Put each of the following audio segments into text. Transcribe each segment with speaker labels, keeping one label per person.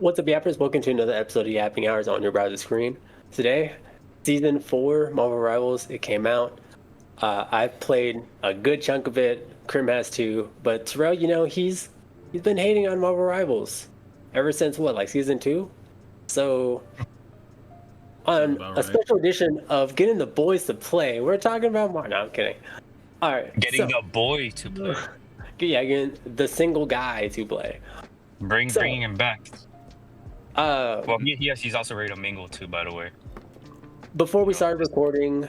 Speaker 1: What's up, yappers? Welcome to another episode of Yapping Hours on your browser screen. Today, Season 4, Marvel Rivals, it came out. I've played a good chunk of it. Crim has too. But Terrell, he's been hating on Marvel Rivals ever since, what, like Season 2? So, on a special edition of Getting the Boys to Play, we're talking about Marvel. No, I'm kidding. All right.
Speaker 2: Getting the boy to play.
Speaker 1: Yeah, getting the single guy to play.
Speaker 2: Bringing him back. Well, he's also ready to mingle too, by the way.
Speaker 1: Before we started recording,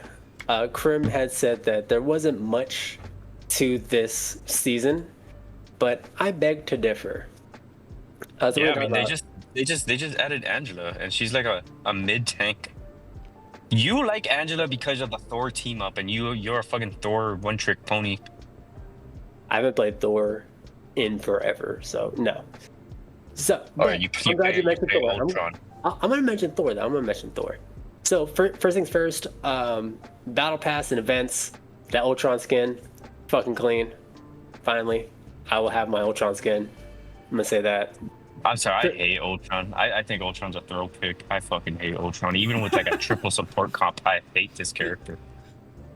Speaker 1: Crim had said that there wasn't much to this season, but I beg to differ.
Speaker 2: Yeah, I mean, they just added Angela, and she's like a mid tank. You like Angela because of the Thor team up, and you're a fucking Thor one trick pony.
Speaker 1: I haven't played Thor in forever, so no. So,
Speaker 2: I'm glad you mentioned
Speaker 1: Thor. I'm going to mention Thor, though. I'm going to mention Thor. So, first things first, Battle Pass and events, that Ultron skin, fucking clean. Finally, I will have my Ultron skin. I'm going to say that.
Speaker 2: I'm sorry, I hate Ultron. I think Ultron's a throw pick. I fucking hate Ultron. Even with like a triple support comp, I hate this character.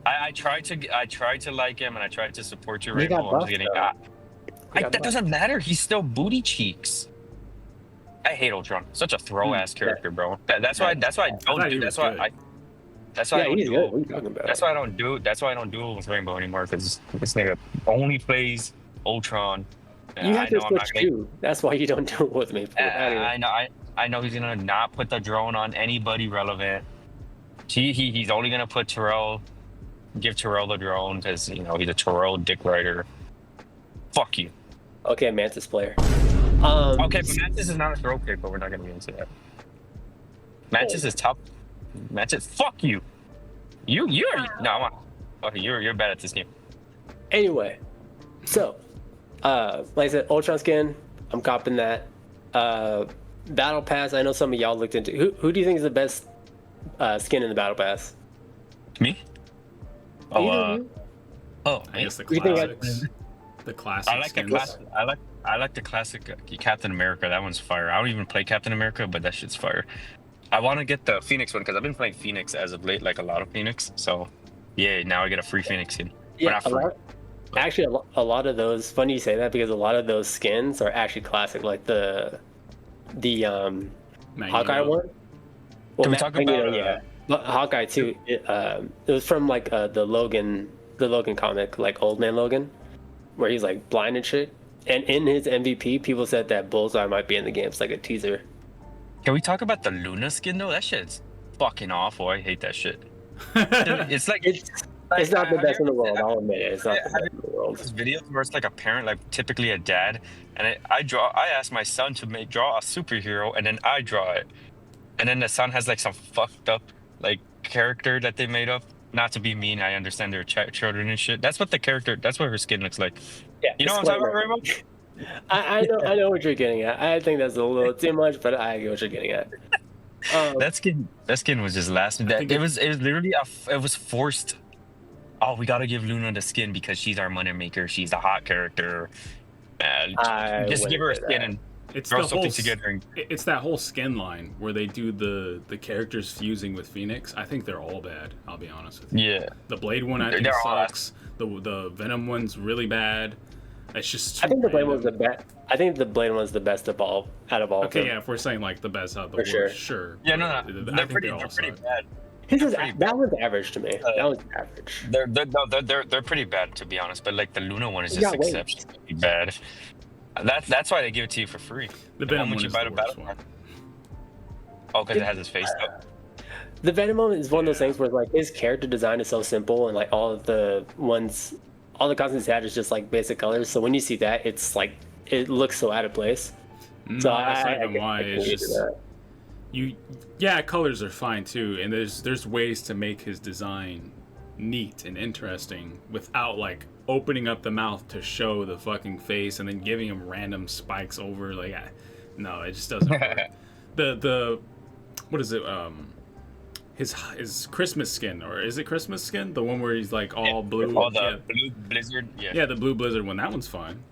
Speaker 2: I tried to like him, and I tried to support your Rainbow. I'm just getting that doesn't matter. He's still booty cheeks. I hate Ultron. Such a throw ass character, bro. That's why I don't do. That's why I don't do it. What are you talking about? That's why I don't do it with Rainbow anymore, because this nigga only plays Ultron.
Speaker 1: You have to switch too. That's why you don't do it with me.
Speaker 2: I know he's gonna not put the drone on anybody relevant. He's only gonna put Terrell. Give Terrell the drone because he's a Terrell dick rider. Fuck you.
Speaker 1: Okay, Mantis player.
Speaker 2: Okay, but Mantis is not a throw pick, but we're not gonna get into that. Mantis is top. Mantis, fuck you. You're okay. You're bad at this game.
Speaker 1: Anyway, so like I said, Ultron skin, I'm copping that. Battle Pass, I know some of y'all looked into. Who do you think is the best skin in the Battle Pass?
Speaker 2: Me?
Speaker 3: I guess the classics. The classic.
Speaker 2: I like the classic. I like the classic Captain America. That one's fire. I don't even play Captain America, but that shit's fire. I want to get the Phoenix one because I've been playing Phoenix as of late, like a lot of Phoenix. So, yeah, now I get a free Phoenix skin.
Speaker 1: Yeah, actually, a lot of those. Funny you say that because a lot of those skins are actually classic, like the Hawkeye one. Well,
Speaker 2: can we talk about?
Speaker 1: Yeah, but Hawkeye too. It was from like the Logan comic, like Old Man Logan, where he's like blind and shit. And in his MVP, people said that Bullseye might be in the game. It's like a teaser.
Speaker 2: Can we talk about the Luna skin though? That shit's fucking awful. I hate that shit. It's like
Speaker 1: it's not the best in the world. I'll admit it. It's not the best in the world.
Speaker 2: There's videos where it's like a parent, like typically a dad, and I asked my son to draw a superhero, and then I draw it, and then the son has like some fucked up like character that they made up. Not to be mean, I understand they're children and shit. That's what her skin looks like.
Speaker 1: Yeah,
Speaker 2: you know what I'm talking about, Rainbow?
Speaker 1: I know what you're getting at. I think that's a little too much, but I get what you're getting at.
Speaker 2: That skin was just last. It was literally it was forced. Oh, we gotta give Luna the skin because she's our money maker. She's a hot character. Just give her a skin and throw something together.
Speaker 3: It's that whole skin line where they do the characters fusing with Phoenix. I think they're all bad. I'll be honest with you.
Speaker 2: Yeah.
Speaker 3: The Blade one I think sucks. The Venom one's really bad. It's just.
Speaker 1: I think the Blade one's the best. I think the Blade one's the best out of all.
Speaker 3: Okay, yeah. If we're saying like the best out of the world, sure.
Speaker 2: Yeah, no. They're pretty bad.
Speaker 1: That one's average to me. That was average.
Speaker 2: They're pretty bad, to be honest. But like the Luna one is just exceptionally bad. That's why they give it to you for free.
Speaker 3: The Venom one is the worst one.
Speaker 2: Oh, because it has his face up.
Speaker 1: The Venom one is one of those things where like his character design is so simple, and like all the costumes he had is just like basic colors. So when you see that, it's like it looks so out of place.
Speaker 3: So that's not even why. It's just colors are fine too, and there's ways to make his design neat and interesting without like opening up the mouth to show the fucking face and then giving him random spikes over. Like, no, it just doesn't work. The what is it? His Christmas skin, or is it Christmas skin? The one where he's like all blue.
Speaker 2: Oh, the blue blizzard.
Speaker 3: Yeah, the blue blizzard one. That one's fine.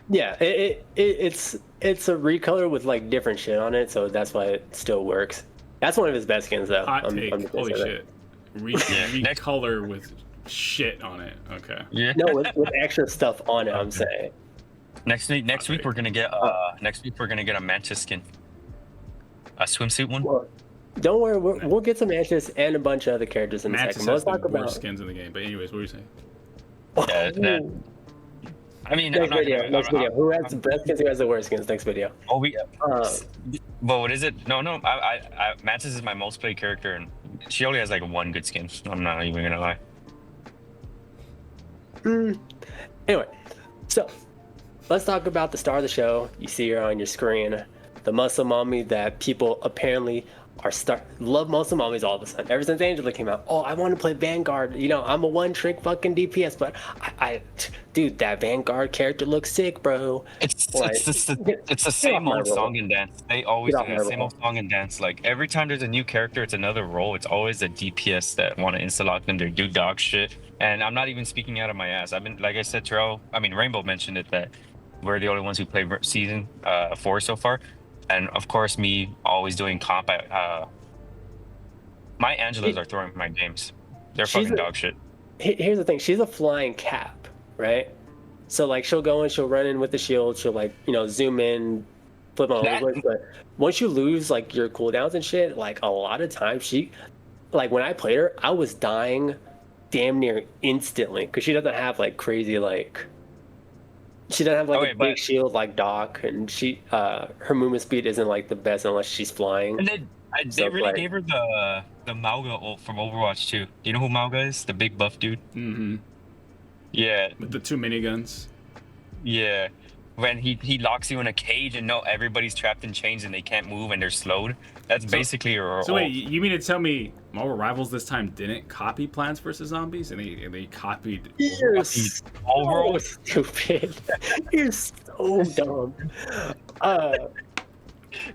Speaker 1: Yeah, it's a recolor with like different shit on it, so that's why it still works. That's one of his best skins, though.
Speaker 3: Hot take.
Speaker 1: just gonna
Speaker 3: Holy
Speaker 1: say that.
Speaker 3: shit. Recolor with shit on it. Okay.
Speaker 2: Yeah.
Speaker 1: No, with extra stuff on it. I'm
Speaker 2: Okay.
Speaker 1: saying.
Speaker 2: Next week we're gonna get a mantis skin, a swimsuit one.
Speaker 1: Well, don't worry, we'll get some Mantis and a bunch of other characters in a
Speaker 3: Mantis
Speaker 1: second.
Speaker 3: has
Speaker 1: Let's
Speaker 3: the
Speaker 1: talk about
Speaker 3: worst skins in the game. But anyways, what were you saying?
Speaker 2: Yeah, that- I mean,
Speaker 1: Next video. Who has the best skins? Who has the worst skins? Next video.
Speaker 2: Oh, we.
Speaker 1: Uh,
Speaker 2: But what is it? No. I Mantis is my most played character, and she only has like one good skin. I'm not even gonna lie.
Speaker 1: Anyway, so let's talk about the star of the show. You see her on your screen, the muscle mommy that people apparently love muscle mommies all of a sudden. Ever since Angela came out, oh, I want to play Vanguard. You know, I'm a one-trick fucking DPS, but dude, that Vanguard character looks sick, bro.
Speaker 2: It's the same old song and dance. They always do the same old song and dance. Like every time there's a new character, it's another role. It's always a DPS that want to insta-lock them. They do dog shit. And I'm not even speaking out of my ass. I've been, like I said, Rainbow mentioned it, that we're the only ones who play season 4 so far. And of course, me always doing comp. My Angelas are throwing my games. They're fucking dog shit.
Speaker 1: Here's the thing. She's a flying cap, right? So like she'll go in, she'll run in with the shield, she'll like, zoom in, flip on all the place. But once you lose like your cooldowns and shit, like a lot of times when I played her, I was dying damn near instantly because she doesn't have like crazy she doesn't have a big shield like Doc, and her movement speed isn't like the best unless she's flying.
Speaker 2: And they really gave her the Mauga ult from Overwatch too. Do you know who Mauga is? The big buff dude.
Speaker 3: Mm-hmm.
Speaker 2: Yeah.
Speaker 3: With the 2 miniguns.
Speaker 2: Yeah. When he locks you in a cage and everybody's trapped in chains and they can't move and they're slowed. That's basically her ult.
Speaker 3: So wait, you mean to tell me Marvel Rivals this time didn't copy Plants vs Zombies and they copied
Speaker 1: You're so stupid. You're so dumb.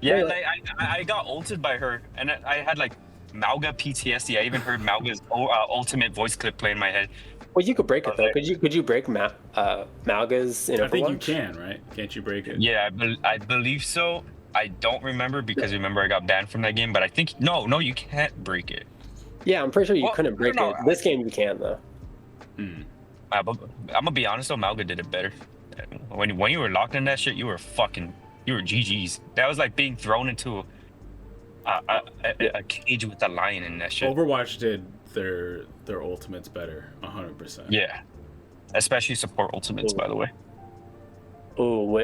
Speaker 2: Yeah, like I got ulted by her, and I had like Mauga PTSD. I even heard Mauga's ultimate voice clip play in my head.
Speaker 1: Well, you could break it though. Could you break Mauga's in Overwatch?
Speaker 3: I think you can, right? Can't you break it?
Speaker 2: Yeah, I believe so. I don't remember because remember I got banned from that game, but I think no, you can't break it.
Speaker 1: Yeah, I'm pretty sure you couldn't break it. This game you can though.
Speaker 2: I'm gonna be honest though, Mauga did it better. When you were locked in that shit, you were GG's. That was like being thrown into a cage with a lion in that shit.
Speaker 3: Overwatch did their ultimates better, 100%.
Speaker 2: Yeah, especially support ultimates, by the way.
Speaker 1: Oh,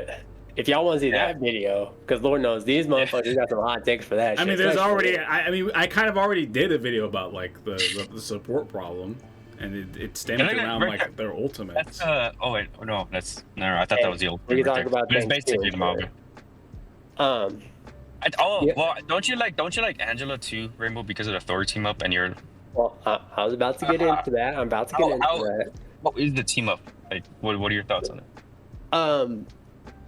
Speaker 1: if y'all want to see that video, because Lord knows these motherfuckers got some hot takes for that.
Speaker 3: I mean, there's already. I kind of already did a video about like the support problem, and it stemmed around like their ultimates.
Speaker 2: That's oh wait, no, that's no. I thought that was the ultimate.
Speaker 1: We can talk about
Speaker 2: it's basically the Mauga. Well, don't you like Angela too, Rainbow, because of the Thor team up, and you're.
Speaker 1: Well, I was about to get into that. I'm about to get into that.
Speaker 2: What is the team up? Like, what are your thoughts on it?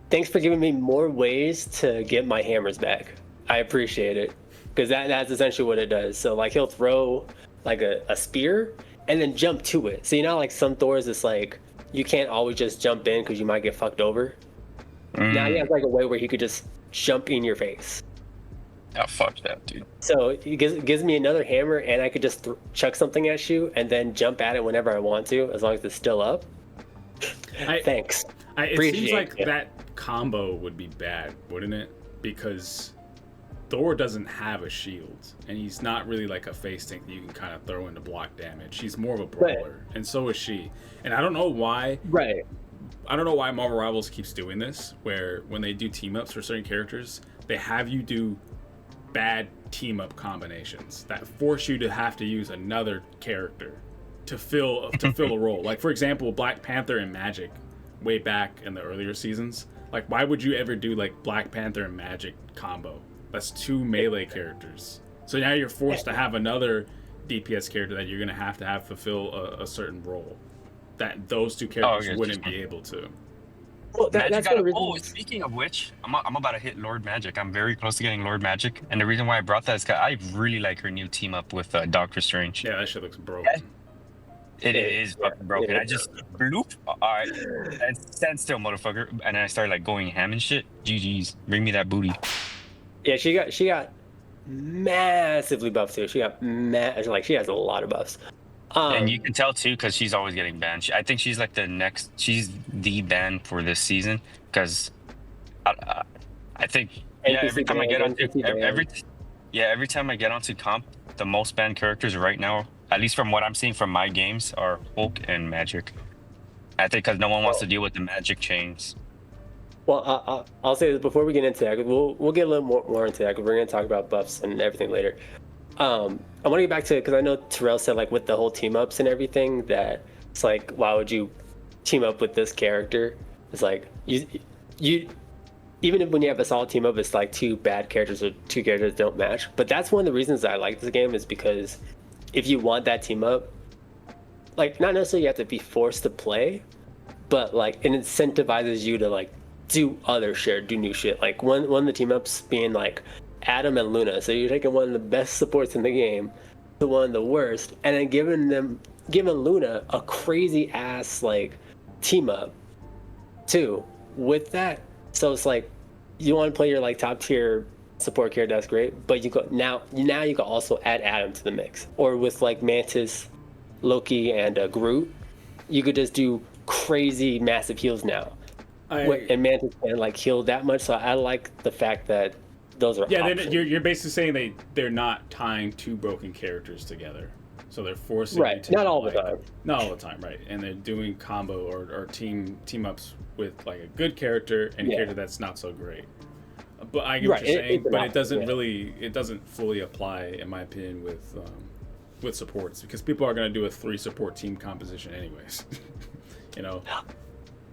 Speaker 1: Thanks for giving me more ways to get my hammers back. I appreciate it, because that's essentially what it does. So like he'll throw like a spear and then jump to it. So like some Thors, it's like you can't always just jump in because you might get fucked over. Now he has like a way where he could just jump in your face.
Speaker 2: Oh, fuck that, dude.
Speaker 1: So it gives me another hammer, and I could just chuck something at you and then jump at it whenever I want to, as long as it's still up. Thanks.
Speaker 3: It seems like that combo would be bad, wouldn't it? Because Thor doesn't have a shield, and he's not really like a face tank that you can kind of throw in to block damage. He's more of a brawler, and so is she. And I don't know why.
Speaker 1: Right.
Speaker 3: I don't know why Marvel Rivals keeps doing this, where when they do team ups for certain characters, they have you do bad team up combinations that force you to have to use another character to fill a role. Like for example, Black Panther and Magic, way back in the earlier seasons. Like why would you ever do like Black Panther and Magic combo? That's 2 melee characters. So now you're forced to have another DPS character that you're gonna have to fulfill a certain role that those 2 characters wouldn't be able to.
Speaker 1: Well, that's the reason.
Speaker 2: Speaking of which, I'm about to hit Lord Magic. I'm very close to getting Lord Magic, and the reason why I brought that is because I really like her new team up with Doctor Strange.
Speaker 3: Yeah, that shit looks broken.
Speaker 2: It is fucking broken.
Speaker 1: Yeah.
Speaker 2: I just bloop. All right, and stand still, motherfucker. And then I started like going ham and shit. GG's, bring me that booty.
Speaker 1: Yeah, she got massively buffed too. She got she has a lot of buffs.
Speaker 2: And you can tell too because she's always getting banned. I think she's like she's the ban for this season because I think every time I get every time I get onto comp, the most banned characters right now, at least from what I'm seeing from my games, are Hulk and Magic. I think because no one wants to deal with the Magic chains.
Speaker 1: Well, I'll say this before we get into that. We'll get a little more into that because we're going to talk about buffs and everything later. I want to get back to it because I know Terrell said like with the whole team ups and everything that it's like, why would you team up with this character? It's like you even if when you have a solid team up, it's like two bad characters or two characters don't match. But that's one of the reasons I like this game is because if you want that team up, like not necessarily you have to be forced to play, but like it incentivizes you to like do other shit, do new shit. Like one of the team ups being like Adam and Luna. So you're taking one of the best supports in the game to one of the worst, and then giving Luna a crazy ass like team up too with that. So it's like you want to play your like top tier support character, that's great, but you go now you can also add Adam to the mix, or with like Mantis, Loki, and Groot, you could just do crazy massive heals now. And Mantis can't like heal that much, so I like the fact that those are
Speaker 3: you're basically saying they're not tying two broken characters together, so they're forcing you to,
Speaker 1: not all the time,
Speaker 3: right? And they're doing combo or team ups with like a good character and a character that's not so great. But I get what you're saying, but it doesn't fully apply in my opinion with supports, because people are going to do a 3 support team composition anyways. You know.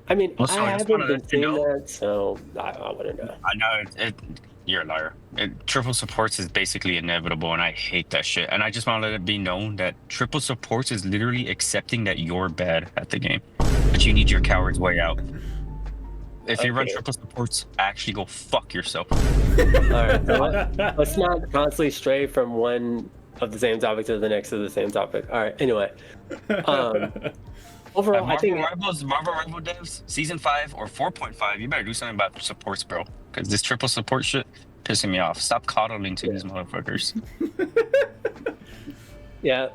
Speaker 1: I mean, I haven't been seeing that, so I wouldn't know.
Speaker 2: I know you're a liar. Triple supports is basically inevitable, and I hate that shit. And I just want to let it be known that triple supports is literally accepting that you're bad at the game, that you need your coward's way out. If you run triple supports, actually go fuck yourself.
Speaker 1: All right, so let's not constantly stray from one of the same topic to the next of the same topic. All right, anyway. Overall, I think
Speaker 2: Marvel Rival devs, Season 5 or 4.5, you better do something about supports, bro. Because this triple support shit pissing me off. Stop coddling to these motherfuckers.
Speaker 1: Yeah,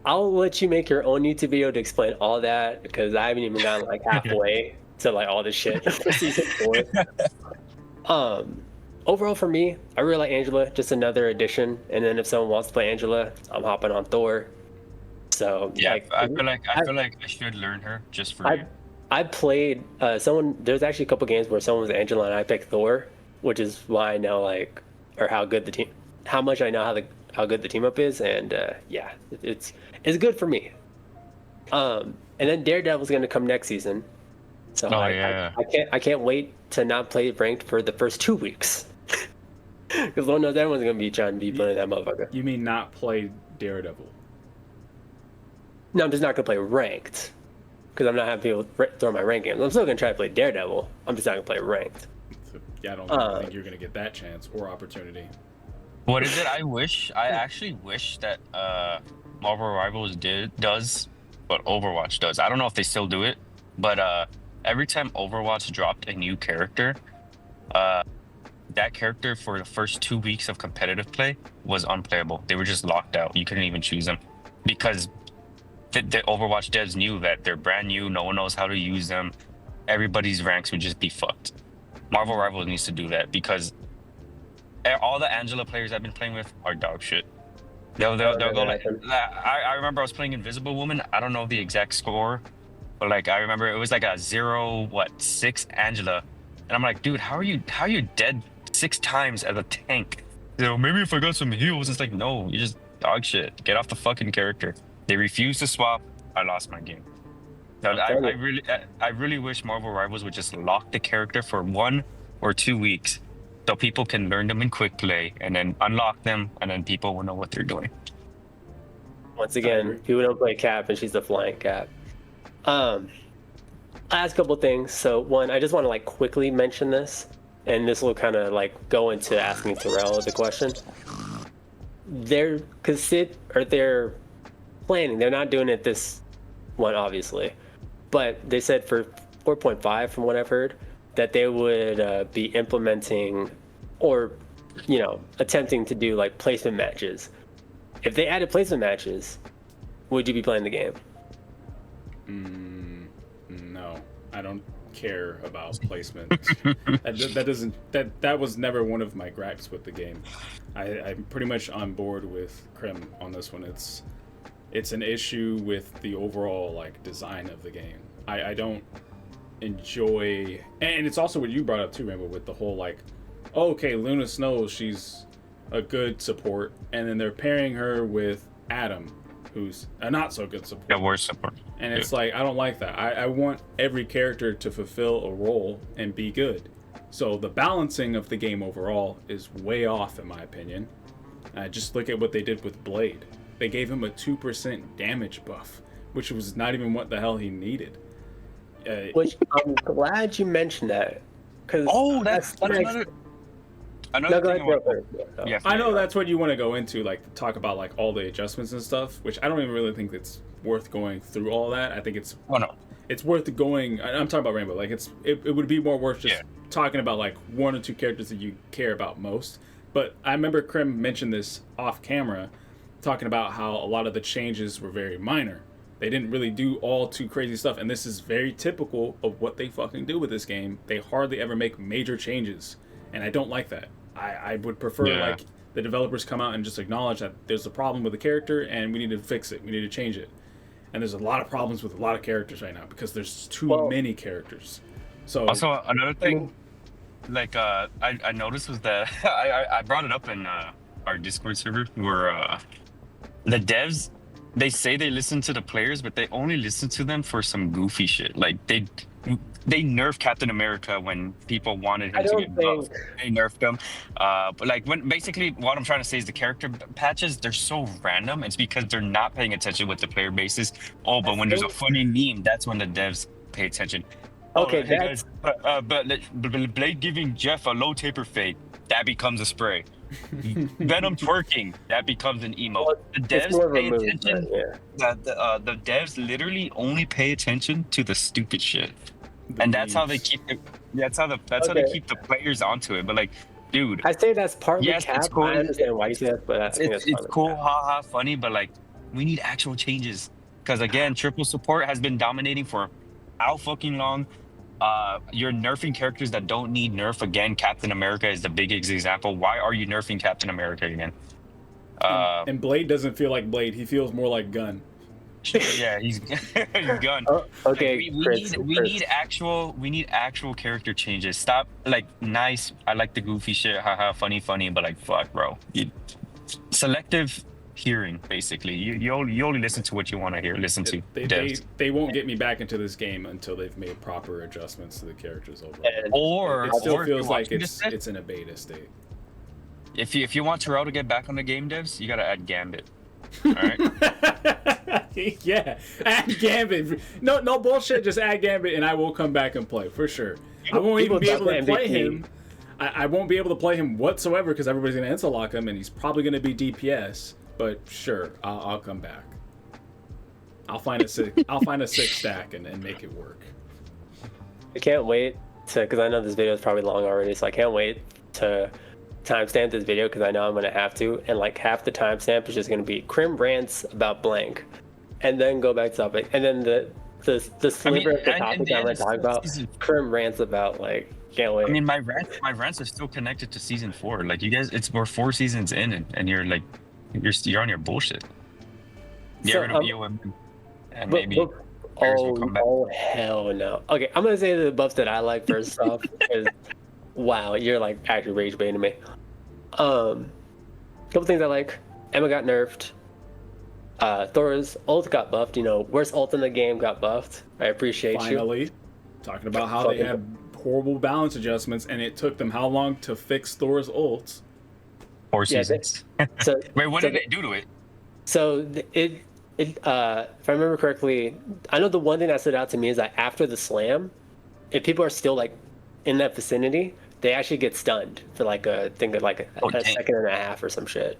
Speaker 1: I'll let you make your own YouTube video to explain all that, because I haven't even gotten like halfway to like all this shit for Season 4. Overall for me, I really like Angela, just another addition. And then if someone wants to play Angela, I'm hopping on Thor. So
Speaker 2: yeah, like, I feel like I should learn her just for you.
Speaker 1: I played there's actually a couple games where someone was Angela and I picked Thor, which is why I know like, or how much I know how good the team up is, and yeah, it's good for me. And then Daredevil's gonna come next season, so I can't wait to not play ranked for the first 2 weeks, because Lord knows everyone's gonna be trying to be playing that motherfucker.
Speaker 3: You mean not play Daredevil?
Speaker 1: No, I'm just not gonna play ranked, because I'm not having people throw my ranked games. I'm still gonna try to play Daredevil. I'm just not gonna play ranked.
Speaker 3: So, yeah, I don't think you're gonna get that chance or opportunity.
Speaker 2: What is it? I actually wish that Marvel Rivals does what Overwatch does. I don't know if they still do it, but every time Overwatch dropped a new character, that character for the first 2 weeks of competitive play was unplayable. They were just locked out. You couldn't even choose them, because the Overwatch devs knew that they're brand new. No one knows how to use them. Everybody's ranks would just be fucked. Marvel Rivals needs to do that, because all the Angela players I've been playing with are dog shit. They'll go like, I remember I was playing Invisible Woman. I don't know the exact score, but like I remember it was like a 6 Angela, and I'm like, dude, how are you dead 6 times as a tank? You know, maybe if I got some heals. It's like, no, you just dog shit. Get off the fucking character. They refused to swap. I lost my game. So I really wish Marvel Rivals would just lock the character for 1 or 2 weeks, so people can learn them in quick play, and then unlock them, and then people will know what they're doing.
Speaker 1: Once again, people don't play Cap, and she's the flying Cap. Last couple things. So one, I just want to like quickly mention this, and this will kind of like go into asking Terrell the question. Their planning. They're not doing it this one, obviously, but they said for 4.5, from what I've heard, that they would be implementing or, attempting to do like placement matches. If they added placement matches, would you be playing the game?
Speaker 3: No, I don't care about placement. that was never one of my gripes with the game. I'm pretty much on board with Crim on this one. It's an issue with the overall like design of the game. I don't enjoy, and it's also what you brought up too, Rainbow, with the whole like, oh, okay, Luna Snow, she's a good support, and then they're pairing her with Adam, who's a not so good support.
Speaker 2: Yeah, worse support.
Speaker 3: And it's like, I don't like that. I want every character to fulfill a role and be good. So the balancing of the game overall is way off, in my opinion. Just look at what they did with Blade. They gave him a 2% damage buff, which was not even what the hell he needed.
Speaker 1: Which I'm glad you mentioned that. Cause
Speaker 2: that's another thing. Yeah,
Speaker 3: I know that's what you want to go into, like talk about like all the adjustments and stuff, which I don't even really think it's worth going through all that. I think it's it's worth going. I'm talking about Rainbow. Like it would be more worth just talking about like one or two characters that you care about most. But I remember Krim mentioned this off camera, talking about how a lot of the changes were very minor. They didn't really do all too crazy stuff, and this is very typical of what they fucking do with this game. They hardly ever make major changes, and I don't like that. I would prefer like the developers come out and just acknowledge that there's a problem with the character and we need to fix it. We need to change it. And there's a lot of problems with a lot of characters right now because there's too many characters. So
Speaker 2: also another thing, like I noticed was that I brought it up in our Discord server where the devs, they say they listen to the players, but they only listen to them for some goofy shit. Like they nerfed Captain America when people wanted him to get buffed. They nerfed him. But like basically what I'm trying to say is the character patches, they're so random. It's because they're not paying attention with the player bases. Oh, but when there's a funny meme, that's when the devs pay attention.
Speaker 1: Okay,
Speaker 2: hey guys, but Blade giving Jeff a low taper fade, that becomes a spray. Venom twerking, that becomes an emo. The devs pay attention. The devs literally only pay attention to the stupid shit. And that's how they keep it. That's how they keep the players onto it. But like, dude,
Speaker 1: I say that's partly cap.
Speaker 2: It's cool.
Speaker 1: I understand why you say that, but
Speaker 2: it's cool, haha, funny. But like, we need actual changes because again, triple support has been dominating for how fucking long. You're nerfing characters that don't need nerf. Again, Captain America is the biggest example. Why are you nerfing Captain America again?
Speaker 3: And Blade doesn't feel like Blade. He feels more like Gun.
Speaker 2: Yeah, he's Gun.
Speaker 1: Okay,
Speaker 2: like, we need actual character changes. Stop like nice. I like the goofy shit. Haha, funny, but like fuck, bro. Selective hearing, basically. You only listen to what you want to hear. Listen to.
Speaker 3: They won't get me back into this game until they've made proper adjustments to the characters overall. It still feels like it's in a beta state.
Speaker 2: If you want Terrell to get back on the game, devs, you gotta add Gambit. All right.
Speaker 3: Yeah, add Gambit. No bullshit. Just add Gambit, and I will come back and play for sure. I won't even be able to play him. I won't be able to play him whatsoever because everybody's gonna insta lock him, and he's probably gonna be DPS. But sure, I'll come back. I'll find a six stack and make it work.
Speaker 1: I can't wait because I know this video is probably long already, so I can't wait to timestamp this video because I know I'm going to have to, and like half the timestamp is just going to be Crim rants about blank, and then go back to topic, and then the sliver of the topic I'm going to talk about, Crim rants about like, can't wait.
Speaker 2: I mean, my rants are still connected to season 4. Like you guys, we're 4 seasons in, and you're like, you're on your bullshit. Get rid of BOM, and maybe will come back.
Speaker 1: Oh hell no. Okay, I'm gonna say the buffs that I like first off, because wow, you're like actually rage baiting me. Couple things I like. Emma got nerfed. Thor's ult got buffed. Worst ult in the game got buffed. I appreciate you.
Speaker 3: Finally, talking about how they had horrible balance adjustments, and it took them how long to fix Thor's ult?
Speaker 2: 4 seasons.
Speaker 1: So,
Speaker 2: wait, what did they do to it?
Speaker 1: So if I remember correctly, I know the one thing that stood out to me is that after the slam, if people are still like in that vicinity, they actually get stunned for like a second and a half or some shit.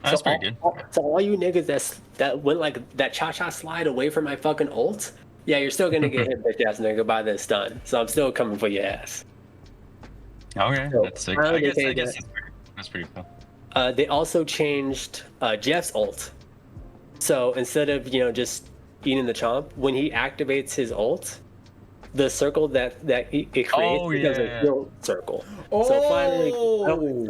Speaker 2: That's pretty good.
Speaker 1: So all you niggas that went like that cha-cha slide away from my fucking ult, yeah, you're still gonna get hit, bitch ass nigga, by this stun. So I'm still coming for your ass.
Speaker 2: Okay,
Speaker 1: So,
Speaker 2: that's sick.
Speaker 1: how
Speaker 2: I
Speaker 1: did they
Speaker 2: guess
Speaker 1: say
Speaker 2: that's pretty cool.
Speaker 1: They also changed Jeff's ult. So instead of just eating the chomp, when he activates his ult, the circle that it creates becomes a heal circle.
Speaker 3: Oh,
Speaker 1: So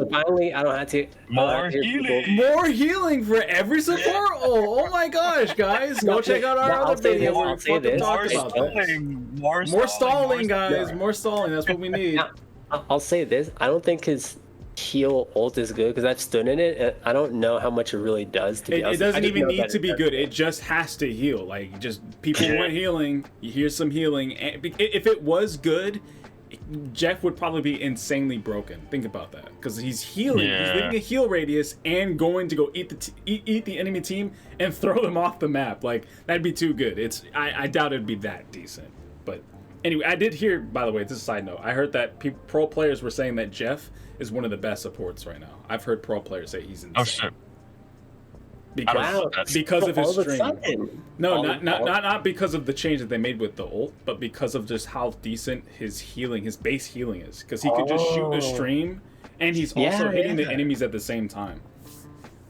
Speaker 1: finally, I don't have to.
Speaker 2: More healing.
Speaker 3: More healing for every support. Oh my gosh, guys, go check out our other video where we fucking talk about this. More stalling, guys. More stalling. That's what we need.
Speaker 1: Now, I'll say this: I don't think his heal ult is good because I've stood in it and I don't know how much it really does. To be honest,
Speaker 3: it doesn't even need to be good. It just has to heal. Like, just people weren't healing. You hear some healing. And if it was good, Jeff would probably be insanely broken. Think about that, because he's healing.
Speaker 2: Yeah.
Speaker 3: He's leaving a heal radius and going to go eat the enemy team and throw them off the map. Like, that'd be too good. I doubt it'd be that decent. But anyway, I did hear, by the way, this is a side note. I heard that pro players were saying that Jeff is one of the best supports right now. I've heard pro players say he's insane.
Speaker 2: Oh shit!
Speaker 3: Because of his stream. No,
Speaker 1: All
Speaker 3: not because of the change that they made with the ult, but because of just how decent his healing, his base healing is. Because he could just shoot a stream, and he's also hitting the enemies at the same time.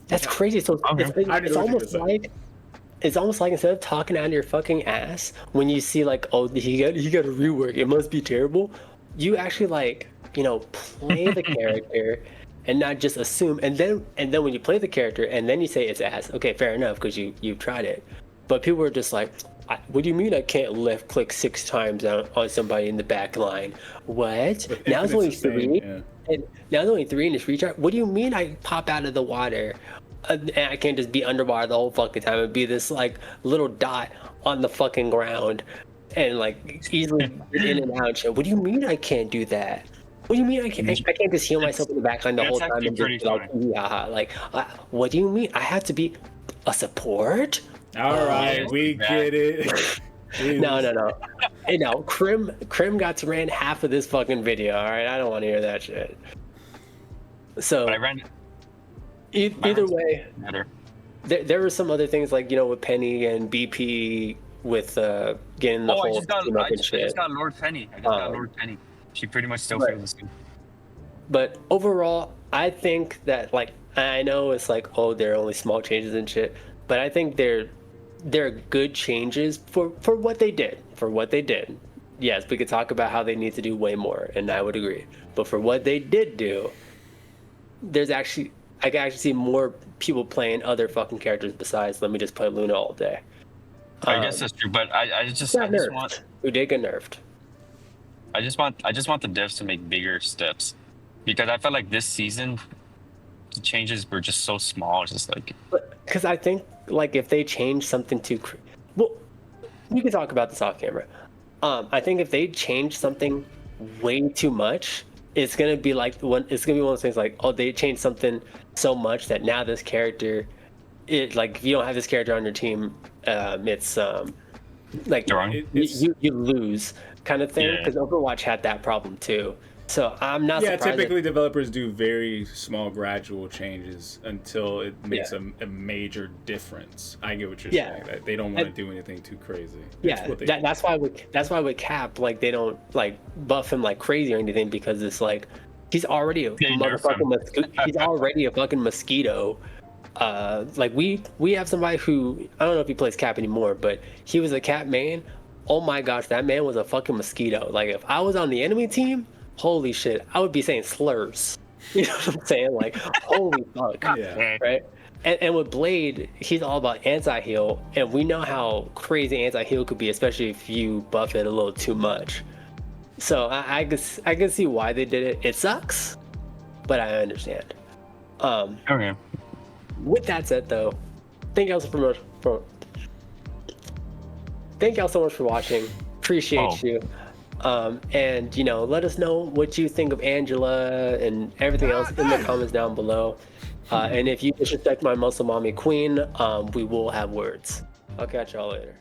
Speaker 1: That's crazy. So it's almost like instead of talking out of your fucking ass when you see like, oh, he got a rework, it must be terrible. You actually like, play the character and not just assume. And then when you play the character and then you say it's ass, okay, fair enough, because you've tried it. But people are just like, what do you mean I can't left click 6 times on somebody in the back line? What? Now it's only 3.
Speaker 3: Yeah.
Speaker 1: And now it's only 3 in this recharge. What do you mean I pop out of the water? And I can't just be underwater the whole fucking time and be this like little dot on the fucking ground and like easily get in and out. Shit. What do you mean I can't do that? What do you mean I can't just heal myself in the backline the whole time and just like, what do you mean I have to be a support?
Speaker 3: All right, we get it.
Speaker 1: No. Hey, now Crim got to ran half of this fucking video. All right, I don't want to hear that shit. So
Speaker 2: But I ran.
Speaker 1: Either way, there were some other things like with Penny and BP with getting the whole team up and shit.
Speaker 2: I just got Lord Penny. She pretty much still feels the same.
Speaker 1: But overall, I think that like I know it's like, oh, they're only small changes and shit, but I think they're good changes for what they did. For what they did, yes, we could talk about how they need to do way more, and I would agree. But for what they did do, I can actually see more people playing other fucking characters besides let me just play Luna all day.
Speaker 2: I guess that's true, but I just want
Speaker 1: who did get nerfed.
Speaker 2: I just want the devs to make bigger steps, because I felt like this season the changes were just so small. It's just like,
Speaker 1: because I think like if they change something well, we can talk about this off camera. I think if they change something way too much, it's gonna be like one of those things like, oh, they changed something so much that now this character, if you don't have this character on your team, it's like you lose kind of thing, because Overwatch had that problem too. So I'm not surprised.
Speaker 3: Typically developers do very small gradual changes until it makes a major difference. I get what you're saying. They don't want to do anything too crazy.
Speaker 1: That's why with Cap, like, they don't like buff him like crazy or anything, because it's like he's already a motherfucking he's already a fucking mosquito. Like we have somebody who, I don't know if he plays Cap anymore, but he was a Cap main. Oh my gosh, that man was a fucking mosquito. Like, if I was on the enemy team, holy shit, I would be saying slurs. You know what I'm saying? Like, holy fuck.
Speaker 3: Yeah.
Speaker 1: Right? And with Blade, he's all about anti-heal, and we know how crazy anti-heal could be, especially if you buff it a little too much. So I can see why they did it. It sucks, but I understand.
Speaker 2: okay.
Speaker 1: With that said, though, thank y'all so much for watching. Appreciate you. And let us know what you think of Angela and everything else in the comments down below. And if you disrespect my muscle mommy queen, we will have words. I'll catch y'all later.